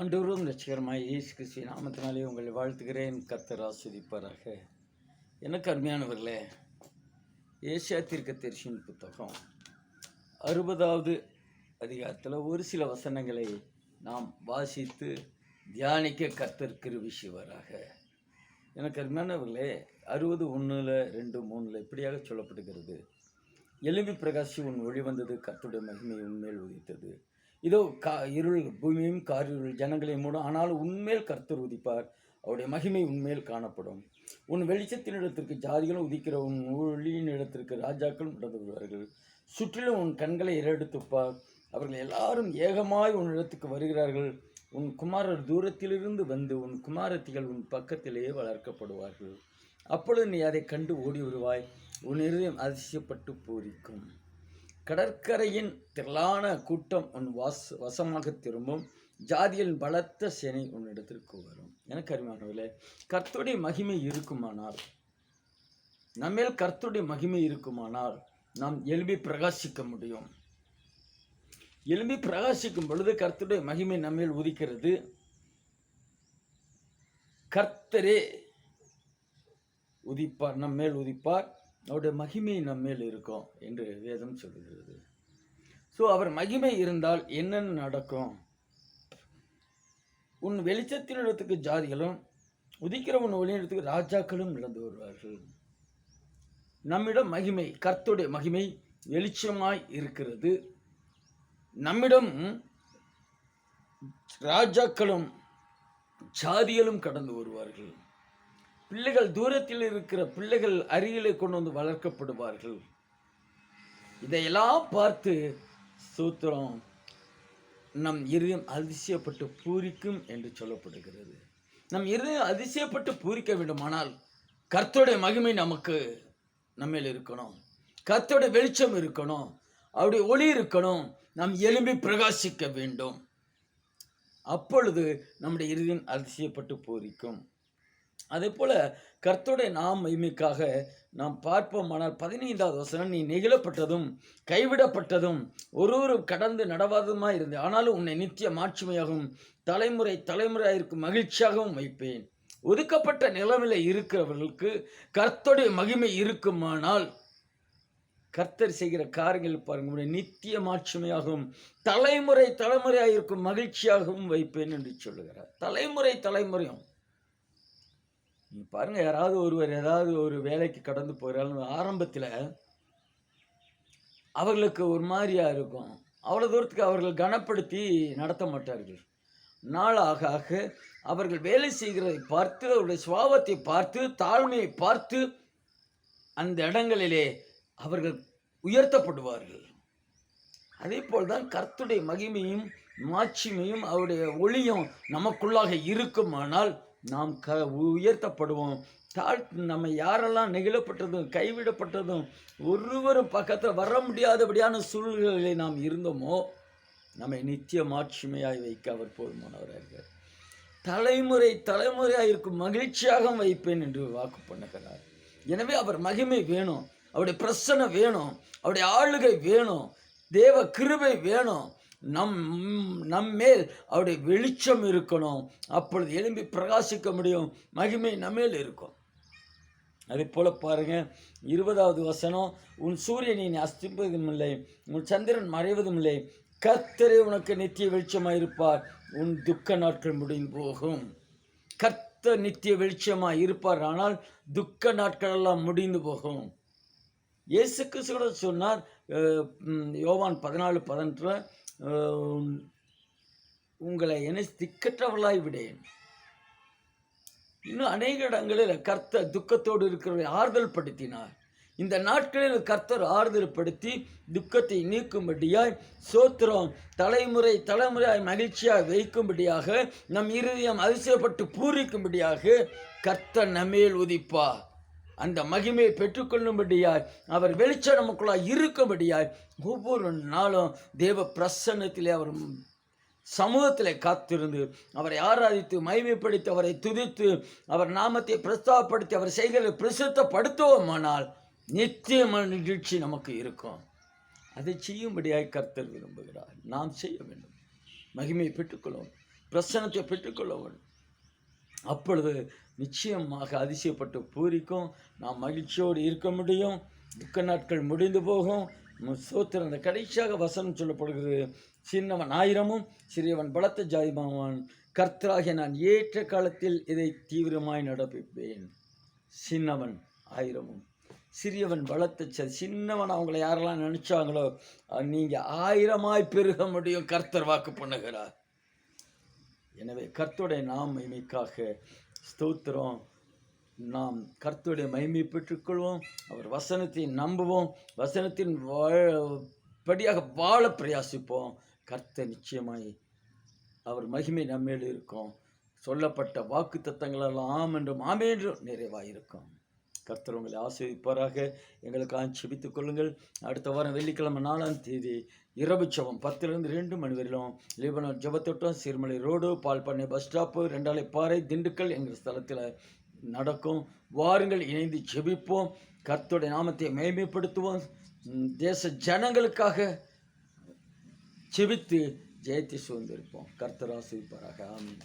ஆண்டவரும் ரட்சகருமாய் இயேசு கிறிஸ்துவின் நாமத்தினாலே உங்களை வாழ்த்துகிறேன். கர்த்தர் ஆசீர்வதிப்பாராக. எனக்கு அருமையானவர்களே, ஏசாயா தீர்க்கதரிசியின் புத்தகம் 60வது அதிகாரத்தில் ஒரு சில வசனங்களை நாம் வாசித்து தியானிக்க கர்த்தர் கிருபை செய்வாராக. எனக்கு அருமையானவர்களே, 60:1, 2, 3 இப்படியாக சொல்லப்படுகிறது. எழும்பி பிரகாசி உன் ஒளி வந்தது, கர்த்தருடைய மகிமை உன்மேல் உதித்தது. இதோ இருள் பூமியும் காரிருள் ஜனங்களை மூடும், ஆனால் உன்மேல் கர்த்தர் உதிப்பார், அவருடைய மகிமை உன்மேல் காணப்படும். உன் வெளிச்சத்தின் இடத்திற்கு ஜாதிகளும் உதிக்கிற உன் ஒளியின் இடத்திற்கு ராஜாக்களும் நடந்து வருவார்கள். சுற்றிலும் உன் கண்களை ஏறெடுத்துப்பார், அவர்கள் எல்லாரும் ஏகமாய் உன் இடத்துக்கு வருகிறார்கள். உன் குமாரர் தூரத்திலிருந்து வந்து உன் குமாரத்திகள் உன் பக்கத்திலேயே வளர்க்கப்படுவார்கள். அப்பொழுது நீ அதை கண்டு ஓடி வருவாய், உன் இருதயம் அதிசயப்பட்டு பூரிக்கும். கடற்கரையின் திரளான கூட்டம் உன் வசமாக திரும்பும், ஜாதியின் பலத்த சேனை உன்னிடத்திற்கு வரும். எனக்கு அருமையானவர்களே, கர்த்தருடைய மகிமை இருக்குமானால், நம்மேல் கர்த்தருடைய மகிமை இருக்குமானால் நாம் எழும்பி பிரகாசிக்க முடியும். எழும்பி பிரகாசிக்கும் பொழுது கர்த்தருடைய மகிமை நம்மேல் உதிக்கிறது. கர்த்தரே உதிப்பார், நம்மேல் உதிப்பார், அவருடைய மகிமை நம்மேல் இருக்கும் என்று வேதம் சொல்கிறது. ஸோ அவர் மகிமை இருந்தால் என்னென்ன நடக்கும்? உன் வெளிச்சத்தின் இடத்துக்கு ஜாதிகளும் உதிக்கிற உன் ஒளியிடத்துக்கு ராஜாக்களும் நடந்து வருவார்கள். நம்மிடம் மகிமை, கர்த்தருடைய மகிமை வெளிச்சமாய் இருக்கிறது. நம்மிடம் ராஜாக்களும் ஜாதிகளும் கடந்து வருவார்கள். பிள்ளைகள், தூரத்தில் இருக்கிற பிள்ளைகள் அருகிலே கொண்டு வந்து வளர்க்கப்படுவார்கள். இதையெல்லாம் பார்த்து சூத்திரம் நம் இருதயம் அதிசயப்பட்டு பூரிக்கும் என்று சொல்லப்படுகிறது. நம் இருதயம் அதிசயப்பட்டு பூரிக்க வேண்டுமானால் கர்த்தருடைய மகிமை நமக்கு நம்மேல் இருக்கணும், கர்த்தருடைய வெளிச்சம் இருக்கணும், அவருடைய ஒளி இருக்கணும். நாம் எழும்பி பிரகாசிக்க வேண்டும். அப்பொழுது நம்முடைய இருதயம் அதிசயப்பட்டு பூரிக்கும். அதே போல கர்த்தருடைய மகிமைக்காக நாம் பார்ப்போமானால் 15வது வசனம், நீ நெகிழப்பட்டதும் கைவிடப்பட்டதும் ஒருவரு கடந்து நடவாததுமாய் இருந்து, ஆனாலும் உன்னை நித்திய மாட்சிமையாகவும் தலைமுறை தலைமுறையாயிருக்கும் மகிழ்ச்சியாகவும் வைப்பேன். ஒதுக்கப்பட்ட நிலைமையில் இருக்கிறவர்களுக்கு கர்த்தருடைய மகிமை இருக்குமானால் கர்த்தர் செய்கிற காரியங்கள் பாருங்க, நித்திய மாட்சிமையாகவும் தலைமுறை தலைமுறையாயிருக்கும் மகிழ்ச்சியாகவும் வைப்பேன் என்று சொல்லுகிறார். தலைமுறை தலைமுறையும் நீ பாருங்க, யாராவது ஒருவர் ஏதாவது ஒரு வேலைக்கு கடந்து போகிறாங்க, ஆரம்பத்தில் அவர்களுக்கு ஒரு மாதிரியா இருக்கும். அவ்வளோ தூரத்துக்கு அவர்கள் கனப்படுத்தி நடத்த மாட்டார்கள். நாளாக ஆக அவர்கள் வேலை செய்கிறதை பார்த்து, அவருடைய சுபாவத்தை பார்த்து, தாழ்மையை பார்த்து அந்த இடங்களிலே அவர்கள் உயர்த்தப்படுவார்கள். அதே போல்தான் கர்த்தருடைய மகிமையும் மாட்சிமையும் அவருடைய ஒளியும் நமக்குள்ளாக இருக்குமானால் நாம் உயர்த்தப்படுவோம். நம்ம யாரெல்லாம் நெகிழப்பட்டதும் கைவிடப்பட்டதும் ஒருவரும் பக்கத்தில் வர முடியாதபடியான சூழ்நிலைகளில் நாம் இருந்தோமோ நம்மை நித்திய மாட்சிமையாய் வைக்க அவர் போதுமானவராக, தலைமுறை தலைமுறையாக இருக்கும் மகிழ்ச்சியாக வைப்பேன் என்று வாக்கு பண்ணுகிறார். எனவே அவர் மகிமை வேணும், அவருடைய பிரசன்னை வேணும், அவருடைய ஆளுகை வேணும், தேவ கிருபை வேணும். நம்மேல் அவருடைய வெளிச்சம் இருக்கணும். அப்பொழுது எழும்பி பிரகாசிக்க முடியும், மகிமை நம்மேல் இருக்கும். அதே போல பாருங்க, 20வது வசனம், உன் சூரியனை அஸ்திப்பதும் இல்லை, உன் சந்திரன் மறைவதும் இல்லை, கர்த்தரே உனக்கு நித்திய வெளிச்சமாயிருப்பார், உன் துக்க நாட்கள் முடிந்து போகும். கர்த்தர் நித்திய வெளிச்சமாய் இருப்பார், ஆனால் துக்க நாட்கள் எல்லாம் முடிந்து போகும். இயேசு கிறிஸ்து சொன்னார், யோவான் 14:18, உங்களை என்னை திக்கற்றவர்களாய் விடேன். இன்னும் அநேக இடங்களில் கர்த்தர் துக்கத்தோடு இருக்கிறவரை ஆறுதல் படுத்தினார். இந்த நாட்களில் கர்த்தர் ஆறுதல் படுத்தி துக்கத்தை நீக்கும்படியாய், சோத்திரம் தலைமுறை தலைமுறையாய் மகிழ்ச்சியாக வைக்கும்படியாக, நம் இருதயம் அதிசயப்பட்டு பூரிக்கும்படியாக கர்த்தர் நம்மேல் உதிப்பார். அந்த மகிமையை பெற்றுக்கொள்ளும்படியாய், அவர் வெளிச்சம் நமக்குள்ளாக இருக்கும்படியாய் ஒவ்வொரு நாளும் தேவ பிரசன்னத்திலே அவர் சமூகத்திலே காத்திருந்து அவரை ஆராதித்து மகிமைப்படுத்தி அவரை துதித்து அவர் நாமத்தை பிரஸ்தாபப்படுத்தி அவர் செய்களை பிரசித்தப்படுத்துவோமானால் நித்தியமான நிகழ்ச்சி நமக்கு இருக்கும். அதை செய்யும்படியாய் கர்த்தர் விரும்புகிறார். நாம் செய்ய வேண்டும், மகிமையை பெற்றுக்கொள்வோம். பிரசன்னத்தை பெற்றுக்கொள்ள வேண்டும். அப்பொழுது நிச்சயமாக அதிசயப்பட்டு பூரிக்கும். நாம் மகிழ்ச்சியோடு இருக்க முடியும். துக்க நாட்கள் முடிந்து போகும். சோத்திரம். அந்த கடைசியாக வசனம் சொல்லப்படுகிறது, சின்னவன் 1000 சிறியவன் பலத்த ஜாதிமாவான். கர்த்தராகிய நான் ஏற்ற காலத்தில் இதை தீவிரமாய் நடப்பிப்பேன். சின்னவன் 1000 சிறியவன் பலத்த சின்னவன். அவங்கள யாரெல்லாம் நினைச்சாங்களோ நீங்கள் 1000 பெருக முடியும். கர்த்தர் வாக்கு பண்ணுகிறார். எனவே கர்த்தருடைய மகிமைக்காக ஸ்தோத்திரம். நாம் கர்த்தருடைய மகிமை பெற்றுக்கொள்வோம். அவர் வசனத்தை நம்புவோம். வசனத்தின் படியாக வாழ பிரயாசிப்போம். கர்த்தர் நிச்சயமாய் அவர் மகிமை நம்மேல் இருக்கும். சொல்லப்பட்ட வாக்கு தத்தங்களெல்லாம் ஆம் என்றும் ஆமே என்றும் நிறைவாயிருக்கும். கர்த்தர் உங்களை ஆசீர்வதிப்பாராக. எங்களுக்காக செபித்துக் கொள்ளுங்கள். அடுத்த வாரம் வெள்ளிக்கிழமை 4ஆம் தேதி இரவு ஜெபம் 10லிருந்து 2 மணி வரையிலும் லீபனோன் ஜெபத்தோட்டம், சீர்மலை ரோடு, பால்பண்ணை பஸ் ஸ்டாப்பு, 2 பாறை, திண்டுக்கல் என்கிற ஸ்தலத்தில் நடக்கும். வாருங்கள், இணைந்து ஜெபிப்போம். கர்த்தருடைய நாமத்தை மேன்மைப்படுத்துவோம். தேச ஜனங்களுக்காக ஜெபித்து ஜெயத்தை சுதந்திரிப்போம். கர்த்தர் ஆசீர்வதிப்பாராக. ஆமென்.